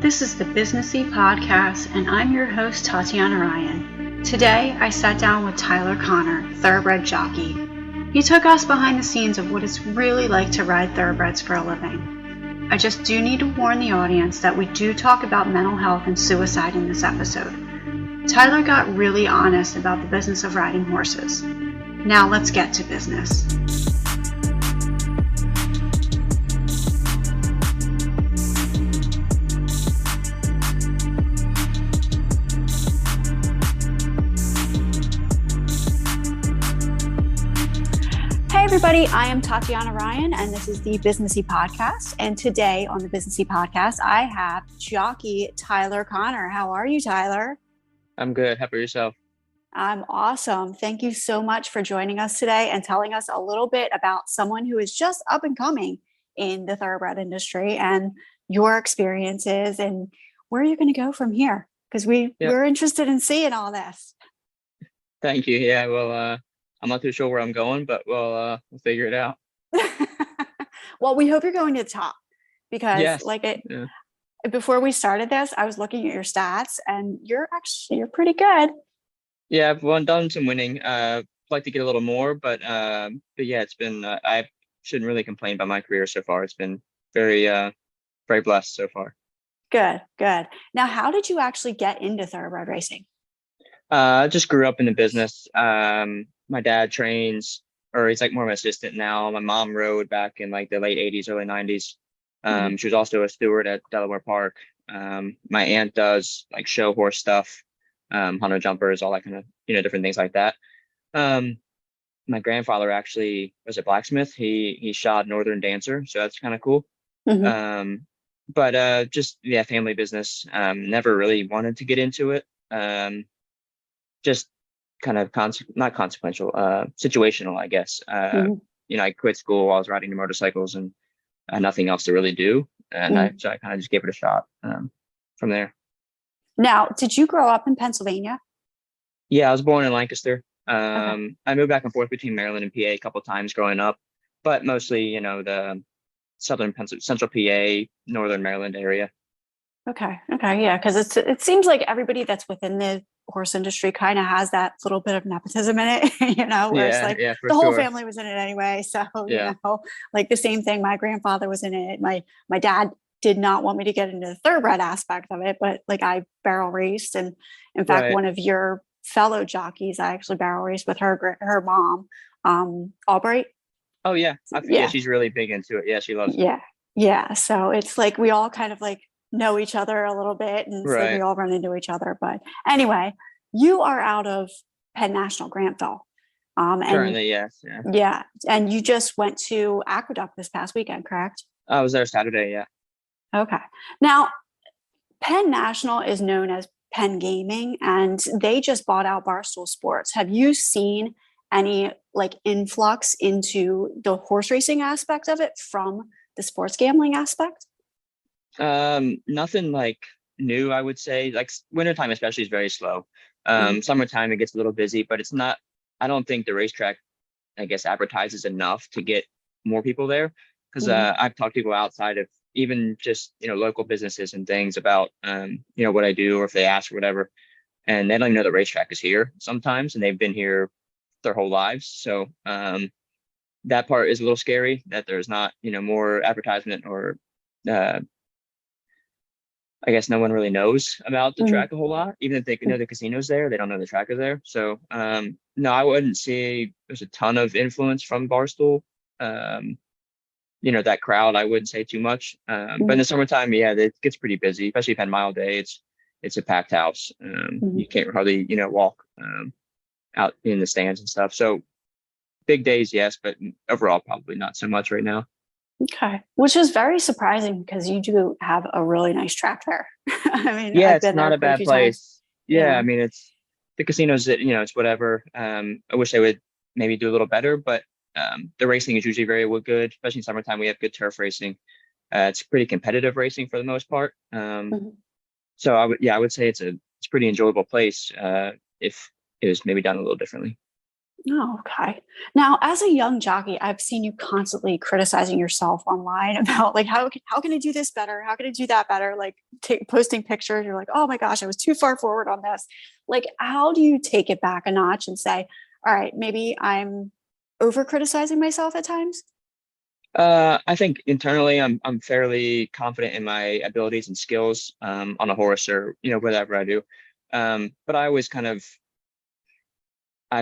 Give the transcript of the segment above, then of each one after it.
This is the Businessy Podcast, and I'm your host, Tatiana Ryann. Today, I sat down with Tyler Connor, Thoroughbred Jockey. He took us behind the scenes of what it's really like to ride thoroughbreds for a living. I just do need to warn the audience that we do talk about mental health and suicide in this episode. Tyler got really honest about the business of riding horses. Now let's get to business. Hey everybody, I am Tatiana Ryann and this is the Businessy Podcast. And today on the Businessy Podcast, I have jockey Tyler Connor. How are you, Tyler? I'm good. How about yourself? I'm awesome. Thank you so much for joining us today and telling us a little bit about someone who is just up and coming in the thoroughbred industry and your experiences and where you're going to go from here. Because we're interested in seeing all this. Thank you. Yeah, well, I'm not too sure where I'm going, but we'll figure it out. Well, we hope you're going to the top because Yeah. Before we started this, I was looking at your stats and you're pretty good. Yeah, I've done some winning. I'd like to get a little more, but yeah, it's been, I shouldn't really complain about my career so far. It's been very, very blessed so far. Good. Now, how did you actually get into thoroughbred racing? I just grew up in the business. My dad trains, or he's like more of an assistant now. My mom rode back in like the late 80s, early 90s. She was also a steward at Delaware Park. My aunt does like show horse stuff, hunter jumpers, all that kind of, different things like that. My grandfather actually was a blacksmith. He shod Northern Dancer, so that's kind of cool. But just family business. Never really wanted to get into it. Just kind of not consequential, situational, I guess. I quit school while I was riding the motorcycles and nothing else to really do. And I kind of just gave it a shot from there. Now, did you grow up in Pennsylvania? Yeah, I was born in Lancaster. Okay. I moved back and forth between Maryland and PA a couple of times growing up, but mostly, the central PA, northern Maryland area. Okay. Yeah. Because it seems like everybody that's within the horse industry kind of has that little bit of nepotism in it, where it's like the whole family was in it anyway. So, like the same thing, my grandfather was in it. My dad did not want me to get into the thoroughbred aspect of it, but like I barrel raced. And in fact, one of your fellow jockeys, I actually barrel raced with her mom, Albright. Oh yeah. She's really big into it. Yeah. She loves it. Yeah. So it's like, we all kind of like know each other a little bit and so we all run into each other. But anyway, you are out of Penn National Grantville. Currently, yes. Yeah. And you just went to Aqueduct this past weekend, correct? I was there Saturday. Yeah. Okay. Now, Penn National is known as Penn Gaming, and they just bought out Barstool Sports. Have you seen any like influx into the horse racing aspect of it from the sports gambling aspect? Nothing like new, I would say. Like wintertime especially is very slow. Summertime it gets a little busy, but it's not, I don't think the racetrack, I guess, advertises enough to get more people there. Because I've talked to people outside of even just, local businesses and things about, what I do, or if they ask or whatever, and they don't even know the racetrack is here sometimes, and they've been here their whole lives. So that part is a little scary that there's not, more advertisement, or I guess no one really knows about the track a whole lot. Even if they know the casino's there, they don't know the track is there. So no, I wouldn't say there's a ton of influence from Barstool. That crowd, I wouldn't say too much. But in the summertime, it gets pretty busy, especially Penn Mile Day. It's a packed house. You can't hardly, walk out in the stands and stuff. So big days, yes, but overall, probably not so much right now. Okay. Which is very surprising because you do have a really nice track there. I mean, yeah, it's not a bad place. Yeah. I mean, it's the casinos that, it's whatever. I wish they would maybe do a little better, but the racing is usually very good, especially in summertime. We have good turf racing. It's pretty competitive racing for the most part. So I would say it's a pretty enjoyable place if it was maybe done a little differently. Oh, okay. Now, as a young jockey, I've seen you constantly criticizing yourself online about like how can I do this better? How can I do that better? Like posting pictures, you're like, oh my gosh, I was too far forward on this. Like, how do you take it back a notch and say, all right, maybe I'm over criticizing myself at times? I think internally I'm fairly confident in my abilities and skills on a horse or whatever I do. But I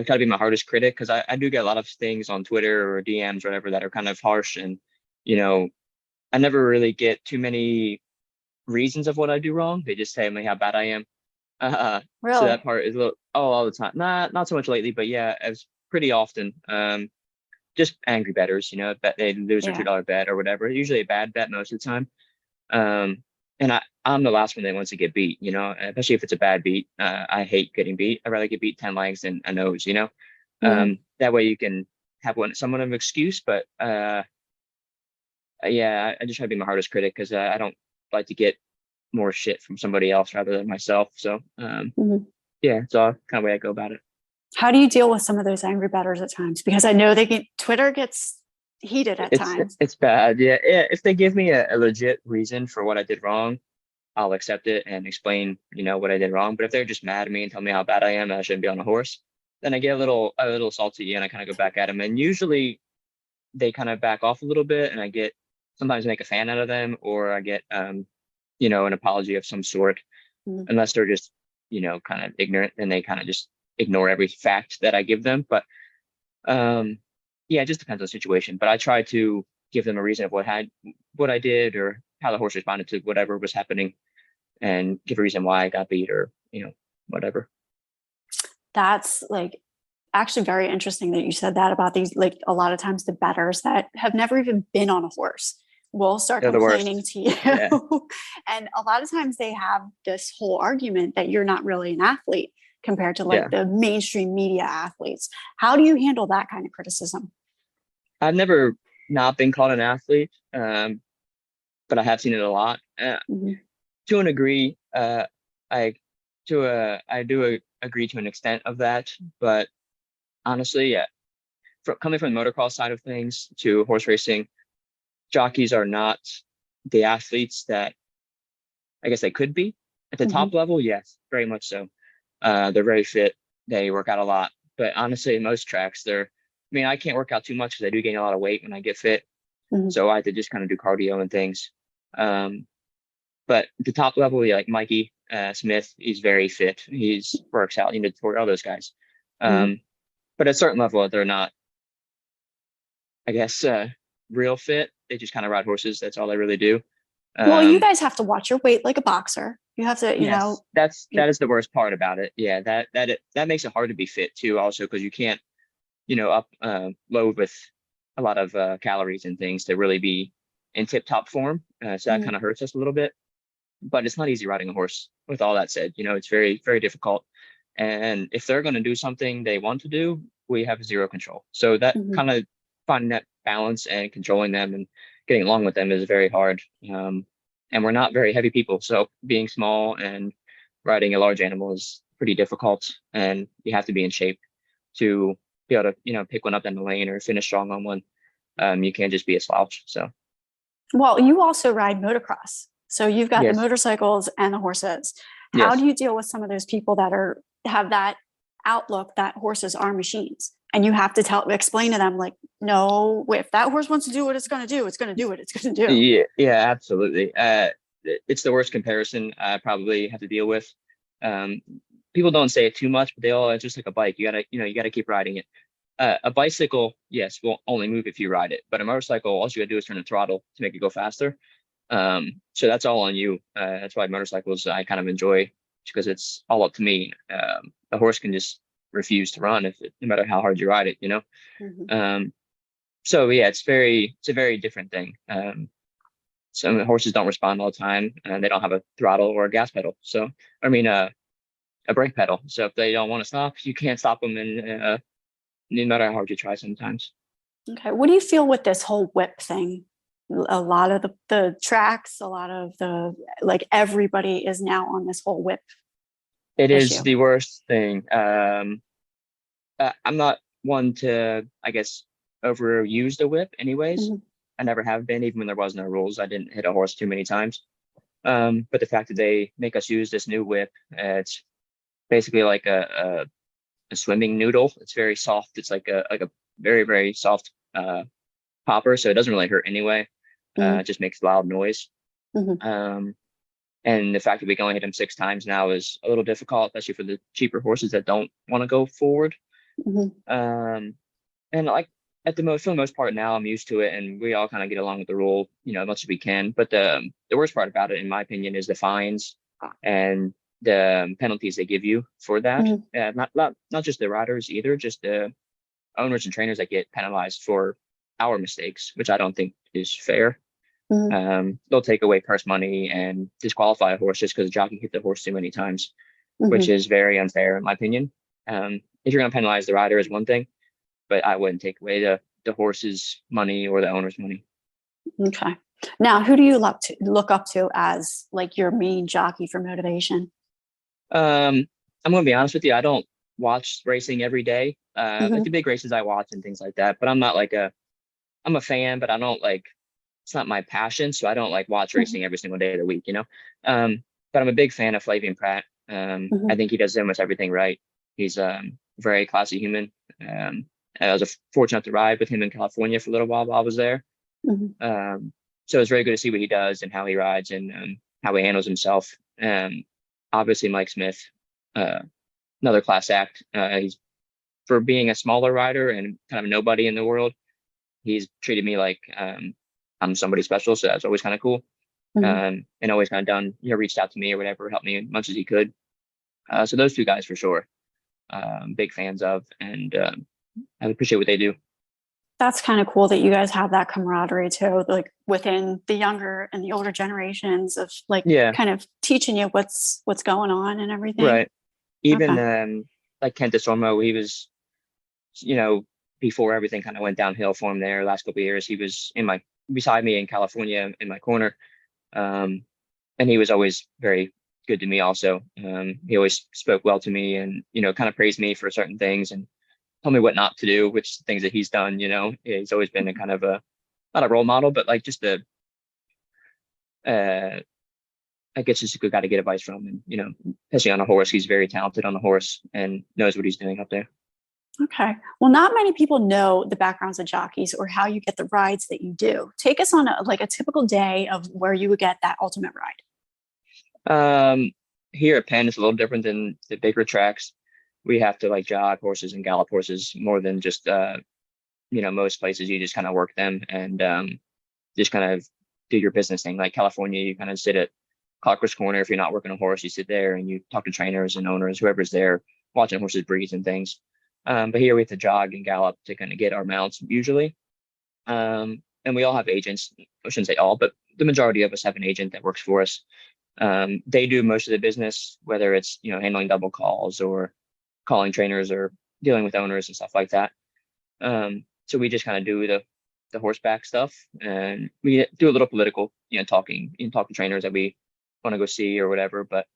try to be my hardest critic because I do get a lot of things on Twitter or DMs or whatever that are kind of harsh, and you know I never really get too many reasons of what I do wrong. They just tell me how bad I am. So that Really? part is a little all the time. Not so much lately, but yeah, it's pretty often. Just angry bettors, bet they lose their Yeah. $2 bet or whatever. Usually a bad bet most of the time. And I'm the last one that wants to get beat, especially if it's a bad beat. I hate getting beat. I'd rather get beat 10 lengths than a nose. Mm. That way you can have somewhat of an excuse, but yeah, I just try to be my hardest critic because I don't like to get more shit from somebody else rather than myself. So Mhm. yeah, it's all kind of way I go about it. How do you deal with some of those angry bettors at times? Because I know Twitter gets heated at It's times. it's bad. Yeah, yeah. If they give me a legit reason for what I did wrong, I'll accept it and explain, what I did wrong. But if they're just mad at me and tell me how bad I am and I shouldn't be on a horse, then I get a little salty and I kind of go back at them. And usually they kind of back off a little bit, and I get sometimes make a fan out of them, or I get an apology of some sort. Mhm. Unless they're just, kind of ignorant, and they kind of just ignore every fact that I give them. But um, yeah, it just depends on the situation. But I try to give them a reason of what I did or how the horse responded to whatever was happening, and give a reason why I got beat or whatever. That's like actually very interesting that you said that about these. Like a lot of times, the bettors that have never even been on a horse will start They're the complaining worst. to you. Yeah, And a lot of times, they have this whole argument that you're not really an athlete compared to like yeah. the mainstream media athletes. How do you handle that kind of criticism? I've never not been called an athlete, but I have seen it a lot. Mm-hmm. To an degree, I I do agree to an extent of that, but honestly, yeah, coming from the motocross side of things to horse racing, jockeys are not the athletes that I guess they could be. At the Mm-hmm. top level, yes, very much so. They're very fit. They work out a lot. But honestly, in most tracks, I mean, I can't work out too much because I do gain a lot of weight when I get fit. Mm-hmm. So I have to just kind of do cardio and things. But the top level, yeah, like Mikey Smith, he's very fit. He's works out, for all those guys. Mm-hmm. Um, but at a certain level, they're not, I guess, real fit. They just kind of ride horses. That's all they really do. Well, you Um, guys have to watch your weight like a boxer. You have to, yes, that is the worst part about it. Yeah, that makes it hard to be fit too. Also, because you can't, up load with a lot of calories and things to really be in tip top form. So that Mhm. kind of hurts us a little bit. But it's not easy riding a horse. With all that said, it's very, very difficult. And if they're going to do something they want to do, we have zero control. So that Mhm. kind of finding that balance and controlling them and getting along with them is very hard. And we're not very heavy people, so being small and riding a large animal is pretty difficult. And you have to be in shape to be able to, pick one up in the lane or finish strong on one. You can't just be a slouch. So Well, you also ride motocross. So you've got the yes, motorcycles and the horses. How yes. do you deal with some of those people that have that outlook that horses are machines? And you have to explain to them like, no, if that horse wants to do what it's going to do, it's going to do what it's going to do. Yeah, yeah, absolutely. It's the worst comparison I probably have to deal with. Um, People don't say it too much, but it's just like a bike. You gotta keep riding it. A bicycle, yes, will only move if you ride it, but a motorcycle, all you gotta do is turn the throttle to make it go faster. So that's all on you. That's why motorcycles I kind of enjoy because it's all up to me. The horse can just refuse to run no matter how hard you ride it. Mhm. Um, so yeah, it's a very different thing. Some horses don't respond all the time, and they don't have a throttle or a gas pedal. So, I mean, a brake pedal. So if they don't want to stop, you can't stop them, and no matter how hard you try, sometimes. Okay. What do you feel with this whole whip thing? A lot of the tracks, a lot of the like everybody is now on this whole whip It is issue. the worst thing. I'm not. one to, I guess, overuse the whip anyways. Mm-hmm. I never have been, even when there was no rules. I didn't hit a horse too many times. But the fact that they make us use this new whip, it's basically like a swimming noodle. It's very soft. It's like a very, very soft popper, so it doesn't really hurt anyway. It just makes loud noise. Mm-hmm. And the fact that we can only hit him 6 times now is a little difficult, especially for the cheaper horses that don't want to go forward. Mm-hmm. And like for the most part now I'm used to it, and we all kind of get along with the rule, as much as we can. But the worst part about it, in my opinion, is the fines and the penalties they give you for that. Mm-hmm. Not just the riders either, just the owners and trainers that get penalized for our mistakes, which I don't think is fair. Mm-hmm. They'll take away purse money and disqualify a horse just because the jockey hit the horse too many times, which Mm-hmm. is very unfair in my opinion. If you're going to penalize the rider is one thing, but I wouldn't take away the horse's money or the owner's money. Okay. Now, who do you look up to as like your main jockey for motivation? I'm going to be honest with you. I don't watch racing every day. Mm-hmm. Like the big races I watch and things like that, but I'm a fan, but I don't like, it's not my passion. So I don't like watch racing every single day of the week, but I'm a big fan of Flavien Prat. Mm-hmm. I think he does almost everything right. He's a very classy human. I was fortunate to ride with him in California for a little while I was there. Mm-hmm. So it's very good to see what he does and how he rides and how he handles himself. Obviously, Mike Smith, another class act. He's for being a smaller rider and kind of nobody in the world. He's treated me like I'm somebody special, so that's always kind of cool. Mm-hmm. And always kind of done, reached out to me or whatever, helped me as much as he could. So those two guys for sure, big fans of, and I appreciate what they do. That's kind of cool that you guys have that camaraderie too, like within the younger and the older generations of like kind of teaching you what's going on and everything. Right. Even like Kent DeSormo, he was, before everything kind of went downhill for him there last couple of years, he was beside me in California in my corner. And he was always very good to me also. He always spoke well to me and, kind of praised me for certain things and told me what not to do, which things that he's done, he's always been a kind of not a role model, but like just I guess just a good guy to get advice from. And, especially on a horse, he's very talented on the horse and knows what he's doing up there. Okay. Well, not many people know the backgrounds of jockeys or how you get the rides that you do. Take us on a typical day of where you would get that ultimate ride. Here at Penn, it's a little different than the bigger tracks. We have to like jog horses and gallop horses more than just, most places you just kind of work them and just kind of do your business thing. Like California, you kind of sit at Clockwork's Corner. If you're not working a horse, you sit there and you talk to trainers and owners, whoever's there watching horses breathe and things. But here we have to jog and gallop to kind of get our mounts usually. And we all have agents. I shouldn't say all, but the majority of us have an agent that works for us. They do most of the business, whether it's, handling double calls or calling trainers or dealing with owners and stuff like that. So we just kind of do the horseback stuff, and we do a little political, talking, talk to trainers that we want to go see or whatever. But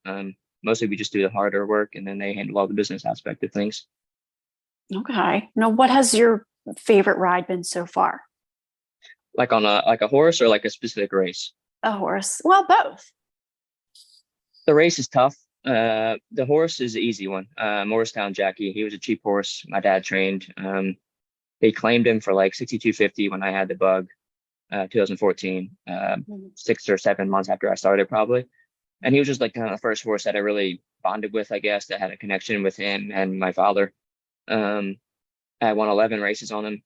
mostly we just do the harder work, and then they handle all the business aspect of things. Okay. Now, what has your favorite ride been so far? Like on a horse or like a specific race? A horse. Well, both. The race is tough. The horse is the easy one. Morristown Jackie. He was a cheap horse. My dad trained. They claimed him for like 6250 when I had the bug, 2014, 6 or 7 months after I started probably. And he was just like kind of the first horse that I really bonded with, I guess, that had a connection with him and my father. I won 11 races on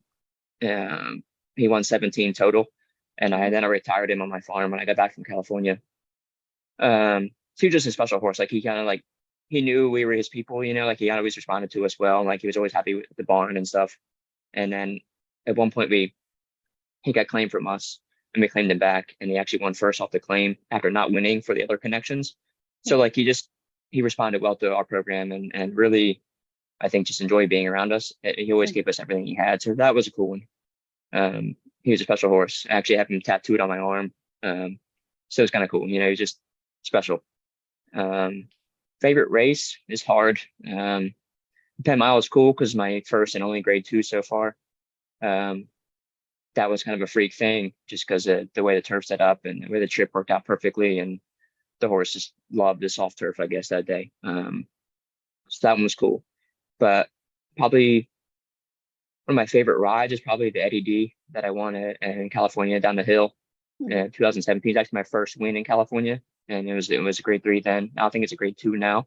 him. He won 17 total. And then I retired him on my farm when I got back from California. So he was just a special horse. Like he kind of like, he knew we were his people, like he always responded to us well. And like he was always happy with the barn and stuff. And then at one point he got claimed from us and we claimed him back, and he actually won first off the claim after not winning for the other connections. So like he responded well to our program and really, I think, just enjoyed being around us. He always gave us everything he had. So that was a cool one. He was a special horse. I actually have him tattooed on my arm. So it's kind of cool. He's just special. Favorite race is hard. 10 mile is cool because my first and only grade 2 so far. That was kind of a freak thing just because of the way the turf set up and the way the trip worked out perfectly. And the horse just loved the soft turf, I guess, that day. So that one was cool. But probably one of my favorite rides is probably the Eddie D that I won in California down the hill in 2017. It's actually my first win in California, and it was a grade 3 then. I think it's a grade 2 now.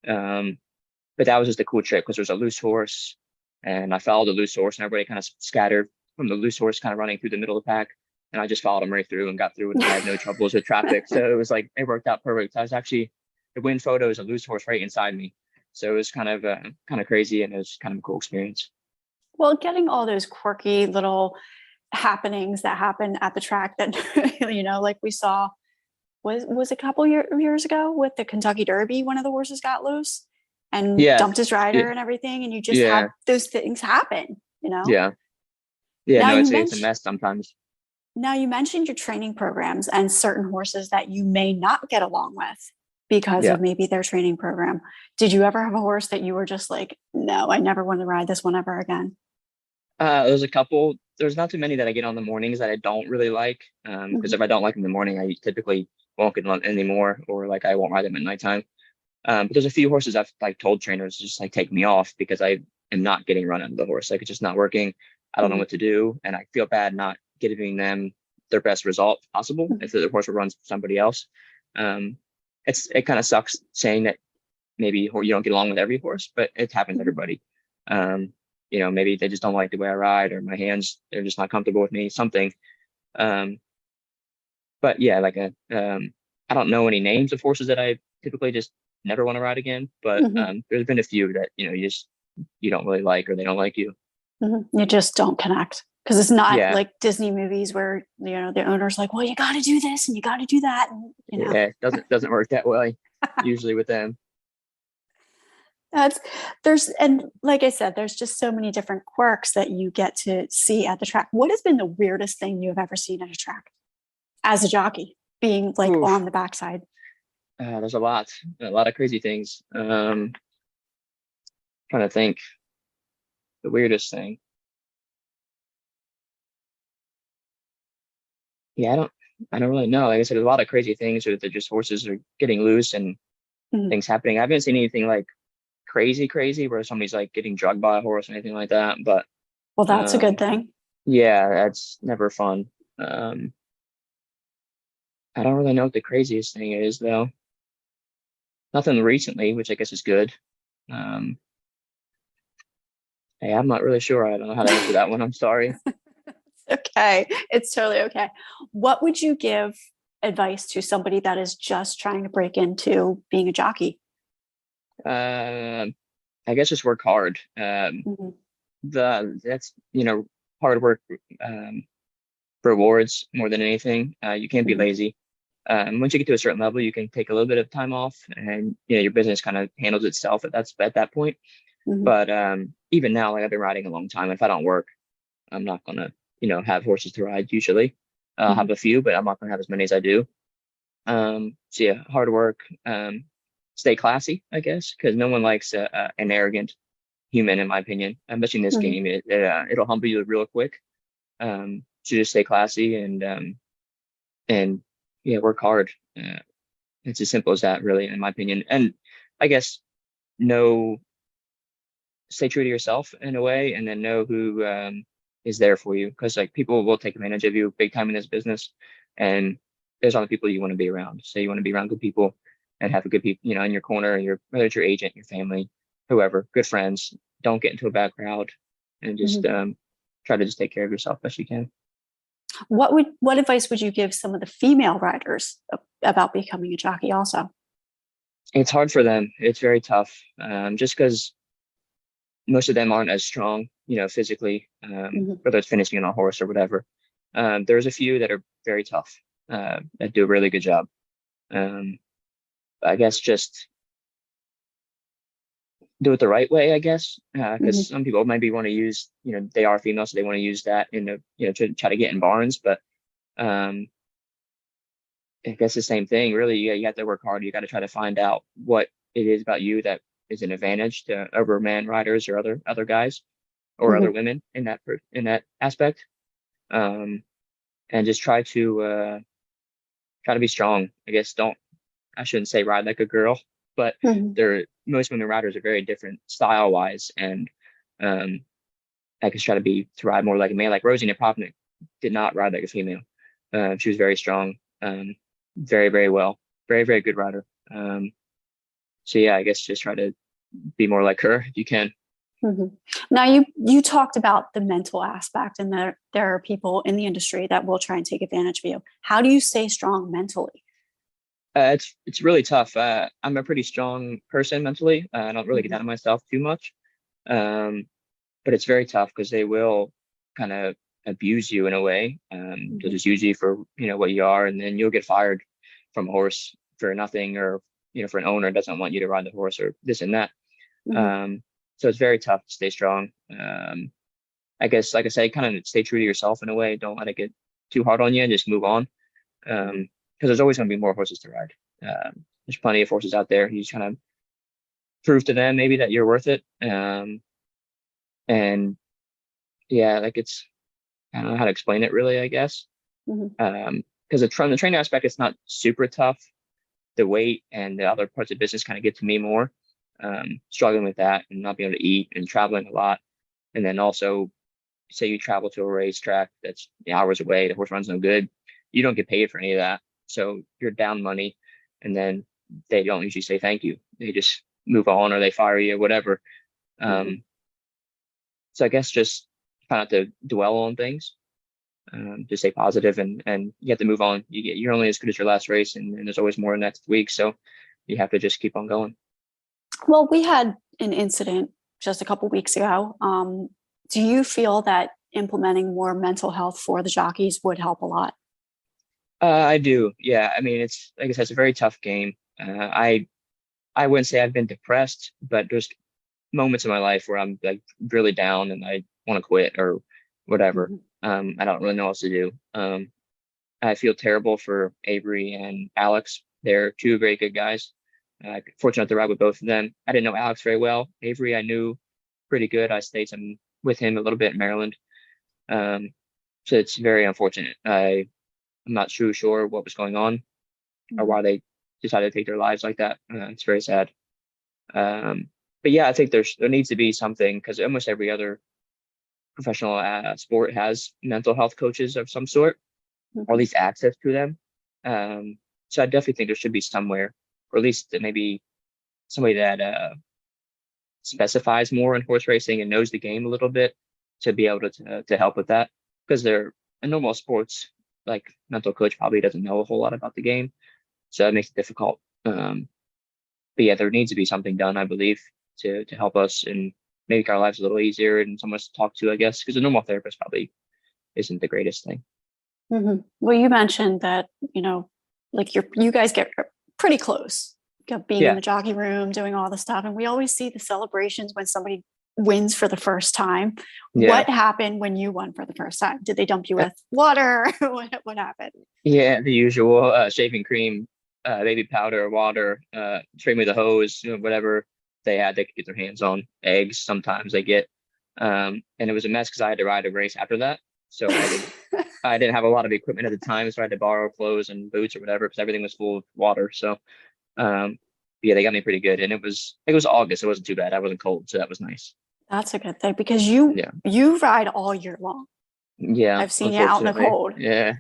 But that was just a cool trip because there was a loose horse, and I followed the loose horse, and everybody kind of scattered from the loose horse, kind of running through the middle of the pack. And I just followed him right through and got through, and I had no troubles with traffic. So it was like it worked out perfect. I was actually the win photo is a loose horse right inside me, so it was kind of crazy, and it was kind of a cool experience. Well, getting all those quirky little happenings that happen at the track that like we saw was a couple years ago with the Kentucky Derby. One of the horses got loose and dumped his rider and everything, and you just have those things happen. Yeah. No, it's a mess sometimes. Now, you mentioned your training programs and certain horses that you may not get along with because of maybe their training program. Did you ever have a horse that you were just like, no, I never want to ride this one ever again? There's a couple. There's not too many that I get on the mornings that I don't really like. Because if I don't like them in the morning, I typically won't get them anymore, or like I won't ride them at nighttime. But there's a few horses I've like told trainers just like take me off because I am not getting run out of the horse. Like it's just not working. I don't know what to do, and I feel bad not giving them their best result possible if the horse will run somebody else. It kind of sucks saying that maybe you don't get along with every horse, but it happens to everybody. Maybe they just don't like the way I ride, or my hands, they're just not comfortable with me, something. But yeah, like I don't know any names of horses that I typically just never want to ride again, but there's been a few that you don't really like, or they don't like you. You just don't connect. Because it's not like Disney movies where the owner's like, well, you got to do this and you got to do that. And, Yeah, it doesn't work that way usually with them. And like I said, there's just so many different quirks that you get to see at the track. What has been the weirdest thing you've ever seen at a track as a jockey, being like on the backside? There's a lot of crazy things. Trying to think the weirdest thing. Yeah, I don't really know. Like I said, there's a lot of crazy things that just horses are getting loose and things happening. I haven't seen anything like crazy where somebody's like getting drugged by a horse or anything like that. But well, that's a good thing. Yeah, that's never fun. I don't really know what the craziest thing is though. Nothing recently, which I guess is good. Hey, I'm not really sure. I don't know how to answer that one. I'm sorry. Okay. It's totally okay. What would you give advice to somebody that is just trying to break into being a jockey? I guess just work hard. That's hard work rewards more than anything. You can't be lazy. Once you get to a certain level, you can take a little bit of time off, and your business kind of handles itself at that point. But even now, like I've been riding a long time. If I don't work, I'm not gonna have horses to ride usually. I'll have a few, but I'm not gonna have as many as I do. So yeah, hard work. Stay classy, I guess, because no one likes an arrogant human, in my opinion. Especially in this game, it'll humble you real quick. So just stay classy and yeah, work hard. It's as simple as that, really, in my opinion. And I guess stay true to yourself in a way, and then know who is there for you, because like people will take advantage of you big time in this business, and there's other people you want to be around. So you want to be around good people and have a good people, in your corner, whether it's your agent, your family, whoever, good friends. Don't get into a bad crowd, and just try to just take care of yourself best you can. What advice would you give some of the female riders about becoming a jockey also? It's hard for them. It's very tough, just because most of them aren't as strong, physically, whether it's finishing on a horse or whatever. There's a few that are very tough, that do a really good job. I guess just do it the right way, I guess, because some people maybe want to use, they are female, so they want to use that to try to get in barns. But I guess the same thing, really. You have to work hard. You got to try to find out what it is about you that is an advantage to over man riders or other guys or other women in that aspect. And just try to be strong. I guess I shouldn't say ride like a girl, but most women riders are very different style wise, and I just try to ride more like a man. Like Rosie Nepopnik did not ride like a female. She was very strong, very, very well, very, very good rider. So yeah, I guess just try to be more like her if you can. Now you talked about the mental aspect, and there are people in the industry that will try and take advantage of you. How do you stay strong mentally? It's really tough. I'm a pretty strong person mentally. I don't really get down on myself too much. But it's very tough because they will kind of abuse you in a way. They'll just use you for, what you are, and then you'll get fired from a horse for nothing, or, for an owner doesn't want you to ride the horse or this and that. So it's very tough to stay strong. I guess, like I say, kind of stay true to yourself in a way. Don't let it get too hard on you and just move on. Because there's always going to be more horses to ride. There's plenty of horses out there. You just kind of prove to them maybe that you're worth it. And yeah, like I don't know how to explain it really, I guess. Because from the training aspect, it's not super tough. The weight and the other parts of business kind of get to me more. Struggling with that and not being able to eat and traveling a lot. And then also, say you travel to a racetrack that's hours away, the horse runs no good, you don't get paid for any of that. So you're down money, and then they don't usually say thank you. They just move on, or they fire you, or whatever. So I guess just try not to dwell on things. Just stay positive, and you have to move on. You're only as good as your last race, and there's always more next week. So you have to just keep on going. Well, we had an incident just a couple of weeks ago. Do you feel that implementing more mental health for the jockeys would help a lot? I do. Yeah. I mean, it's like I said, it's a very tough game. I wouldn't say I've been depressed, but there's moments in my life where I'm like really down and I want to quit or whatever. I don't really know what else to do. I feel terrible for Avery and Alex. They're two very good guys. Fortunate to ride with both of them. I didn't know Alex very well. Avery, I knew pretty good. I stayed with him a little bit in Maryland. So it's very unfortunate. I'm not sure what was going on or why they decided to take their lives like that. It's very sad. But yeah, I think there needs to be something, because almost every other professional sport has mental health coaches of some sort, or at least access to them. So I definitely think there should be somewhere, or at least maybe somebody that specifies more in horse racing and knows the game a little bit to be able to help with that. Because they're in normal sports, like mental coach probably doesn't know a whole lot about the game, so that makes it difficult. But yeah, there needs to be something done, I believe, to help us and make our lives a little easier and someone to talk to, I guess, because a normal therapist probably isn't the greatest thing. Well, you mentioned that, like you guys get pretty close, being in the jockey room, doing all the stuff. And we always see the celebrations when somebody wins for the first time. What happened when you won for the first time? Did they dump you with water? What happened? Yeah, the usual shaving cream, baby powder, water, spray me the hose, whatever they could get their hands on. Eggs sometimes they get. And it was a mess because I had to ride a race after that. So I didn't have a lot of equipment at the time, so I had to borrow clothes and boots or whatever because everything was full of water. So yeah, they got me pretty good. And it was August. It wasn't too bad. I wasn't cold, so that was nice. That's a good thing, because you ride all year long. Yeah. I've seen you out in the cold. Yeah.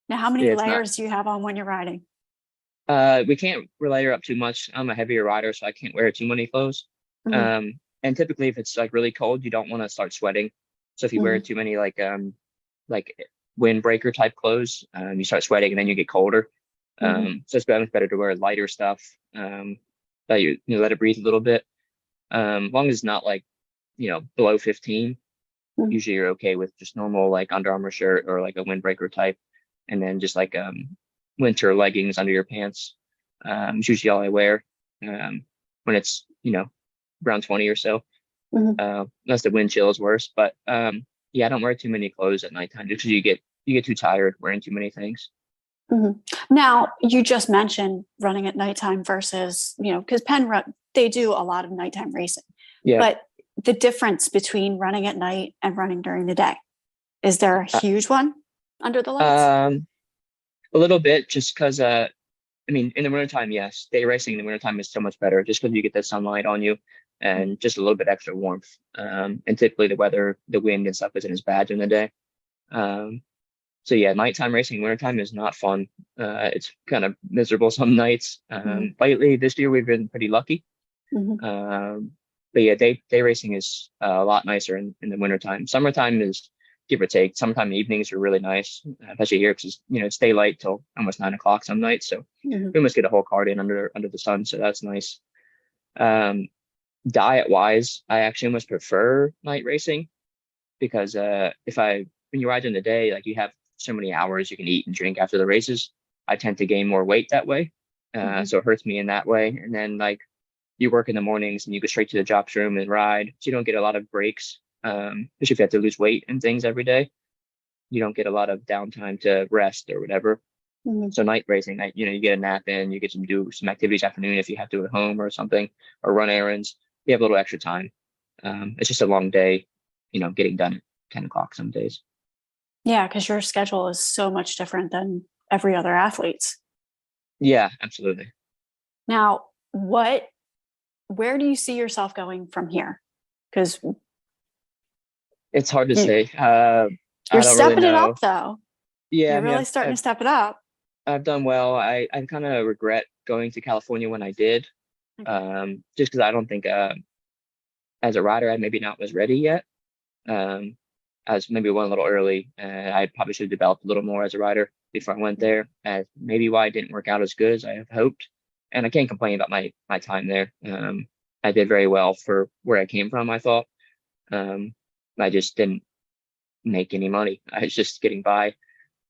Now, how many layers do you have on when you're riding? We can't layer up too much. I'm a heavier rider, so I can't wear too many clothes. And typically if it's like really cold, you don't want to start sweating. So if you wear too many like windbreaker type clothes, you start sweating and then you get colder. So it's better to wear lighter stuff. That you let it breathe a little bit. As long as it's not like, below 15, usually you're okay with just normal like Under Armour shirt or like a windbreaker type, and then just like winter leggings under your pants. It's usually all I wear when it's around 20 or so. Unless the wind chill is worse. But yeah, I don't wear too many clothes at nighttime just because you get too tired wearing too many things. Now, you just mentioned running at nighttime versus, because they do a lot of nighttime racing. Yeah. But the difference between running at night and running during the day, is there a huge one under the lights? A little bit, just because, I mean, in the wintertime, yes, day racing in the wintertime is so much better just because you get the sunlight on you and just a little bit extra warmth. And typically the wind and stuff isn't as bad during the day. So yeah, nighttime racing in wintertime is not fun. It's kind of miserable some nights. Lately this year we've been pretty lucky. But yeah, day racing is a lot nicer in the wintertime. Summertime is give or take. Summertime evenings are really nice, especially here because it's daylight till almost 9 o'clock some nights. So we almost get a whole card in under the sun, so that's nice. Diet wise, I actually almost prefer night racing because when you ride in the day, like you have so many hours you can eat and drink after the races. I tend to gain more weight that way, so it hurts me in that way. And then like you work in the mornings and you go straight to the jocks room and ride, so you don't get a lot of breaks. Especially if you have to lose weight and things every day, you don't get a lot of downtime to rest or whatever. So night racing, you get a nap in, you get to do some activities afternoon if you have to at home or something, or run errands. You have a little extra time. It's just a long day, getting done at 10 o'clock some days. Yeah, because your schedule is so much different than every other athlete's. Yeah, absolutely. Now, where do you see yourself going from here? Because it's hard to say. You're stepping it up, though. Yeah, you're really starting to step it up. I've done well. I kind of regret going to California when I did, just because I don't think as a rider I maybe not was ready yet. I was maybe went a little early, and I probably should have developed a little more as a rider before I went there. As maybe why it didn't work out as good as I have hoped. And I can't complain about my time there. I did very well for where I came from, I thought. I just didn't make any money. I was just getting by,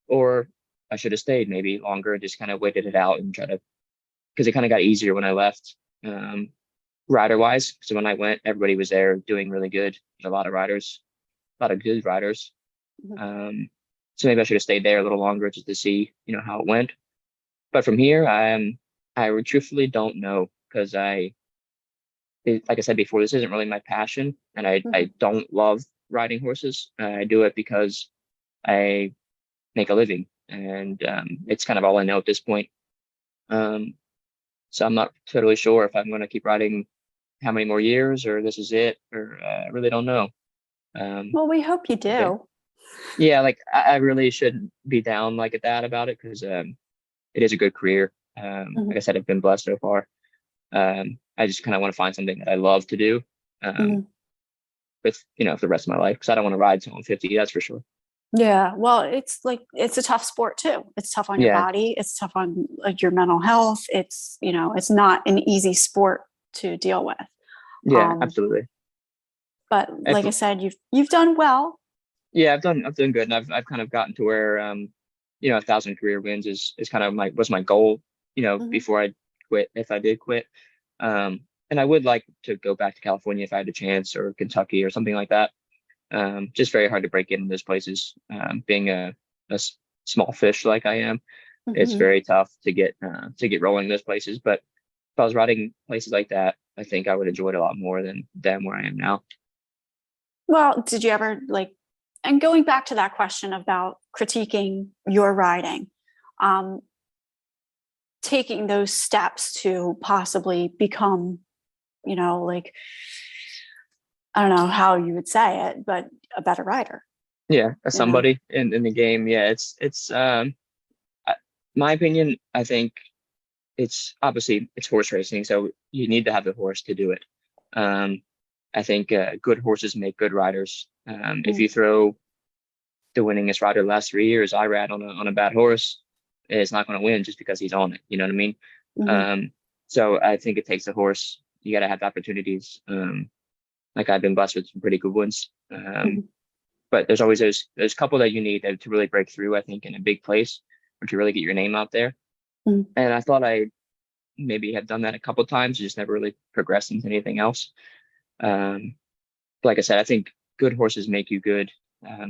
or I should have stayed maybe longer and just kind of waited it out and because it kind of got easier when I left, rider wise. So when I went, everybody was there doing really good. There's a lot of riders, a lot of good riders. So maybe I should have stayed there a little longer just to see, how it went. But from here, I truthfully don't know because like I said before, this isn't really my passion, and I don't love riding horses. I do it because I make a living, and it's kind of all I know at this point. So I'm not totally sure if I'm going to keep riding how many more years, or this is it, or I really don't know. Well, we hope you do. Yeah, like I really shouldn't be down like that about it because it is a good career. Like I said, I've been blessed so far. I just kind of want to find something that I love to do with, for the rest of my life, because I don't want to ride till I'm 50, that's for sure. Yeah. Well, it's a tough sport too. It's tough on your body. It's tough on your mental health. It's, it's not an easy sport to deal with. Yeah, absolutely. But like I said, you've done well. Yeah, I've done good. And I've kind of gotten to where, 1,000 career wins is kind of was my goal, before I quit, if I did quit. And I would like to go back to California if I had a chance, or Kentucky or something like that. Just very hard to break into those places. Being a small fish like I am, it's very tough to get rolling in those places. But if I was riding places like that, I think I would enjoy it a lot more than where I am now. Well, did you ever and going back to that question about critiquing your riding, taking those steps to possibly become, I don't know how you would say it, but a better rider. Yeah, as somebody in the game. Yeah, it's my opinion. I think it's obviously it's horse racing, so you need to have the horse to do it. I think good horses make good riders. If you throw the winningest rider the last 3 years I ride on a bad horse, it's not going to win just because he's on it. You know what I mean? So I think it takes a horse. You got to have opportunities. Like I've been blessed with some pretty good ones. But there's always those couple that you need to really break through, I think, in a big place, or to really get your name out there. And I thought I maybe had done that a couple of times, just never really progressed into anything else. Like I said, I think good horses make you good.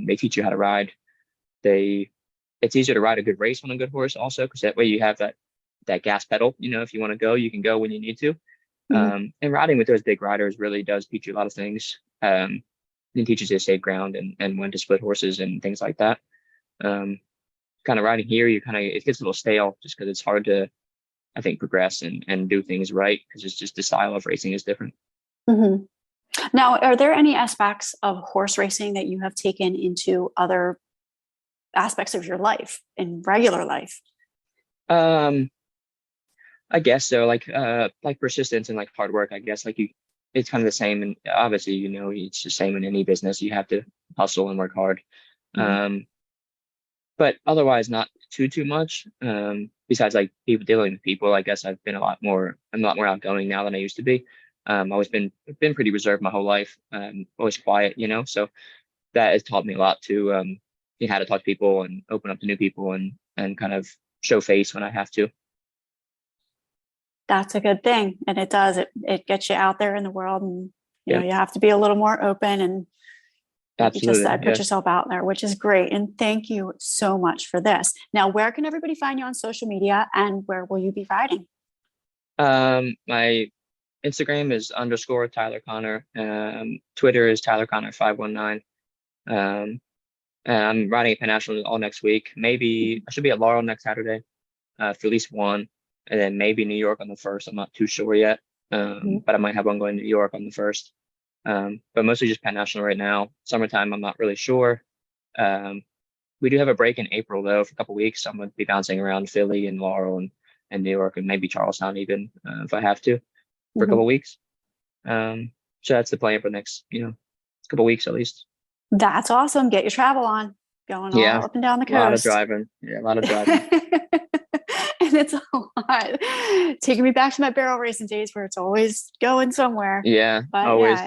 They teach you how to ride. They it's easier to ride a good race on a good horse also, because that way you have that gas pedal. If you want to go, you can go when you need to. And riding with those big riders really does teach you a lot of things. It teaches you to save ground and when to split horses and things like that. Kind of riding here, it gets a little stale just because it's hard to, I think, progress and do things right, because it's just the style of racing is different. Mm-hmm. Now, are there any aspects of horse racing that you have taken into other aspects of your life, in regular life? I guess so. Like persistence and like hard work. I guess it's kind of the same. And obviously, it's the same in any business. You have to hustle and work hard. But otherwise, not too much. Besides like people dealing with people, I guess I'm a lot more outgoing now than I used to be. Always been pretty reserved my whole life. Always quiet, so that has taught me a lot to how to talk to people and open up to new people and kind of show face when I have to. That's a good thing. And it does, it gets you out there in the world, and you have to be a little more open, and you just said, put yourself out there, which is great. And thank you so much for this. Now, where can everybody find you on social media, and where will you be riding? My Instagram is _Tyler Connor. Twitter is Tyler Connor 519. And I'm riding at Penn National all next week. Maybe I should be at Laurel next Saturday for at least one, and then maybe New York on the 1st. I'm not too sure yet, but I might have one going to New York on the 1st. But mostly just Penn National right now. Summertime, I'm not really sure. We do have a break in April though for a couple of weeks. So I'm going to be bouncing around Philly and Laurel and New York, and maybe Charlestown even if I have to for a couple of weeks. So that's the plan for the next couple of weeks at least. That's awesome. Get your travel on, going all up and down the coast. A lot of driving. Yeah, a lot of driving. And it's a lot. Taking me back to my barrel racing days where it's always going somewhere. Yeah, but always.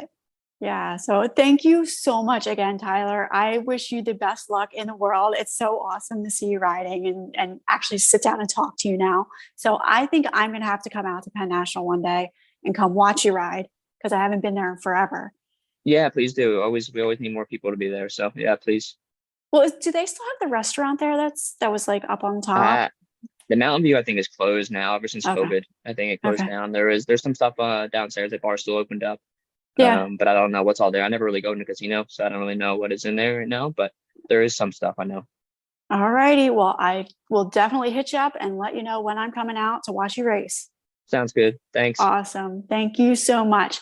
Yeah. So thank you so much again, Tyler. I wish you the best luck in the world. It's so awesome to see you riding and actually sit down and talk to you now. So I think I'm going to have to come out to Penn National one day and come watch you ride, because I haven't been there in forever. Yeah, please do. We always need more people to be there. So yeah, please. Well, do they still have the restaurant there that was like up on top? The Mountain View, I think, is closed now ever since COVID. I think it closed down. There's some stuff downstairs. The bar still opened up. Yeah. But I don't know what's all there. I never really go to the casino, so I don't really know what is in there right now, but there is some stuff I know. All righty. Well, I will definitely hit you up and let you know when I'm coming out to watch you race. Sounds good. Thanks. Awesome. Thank you so much.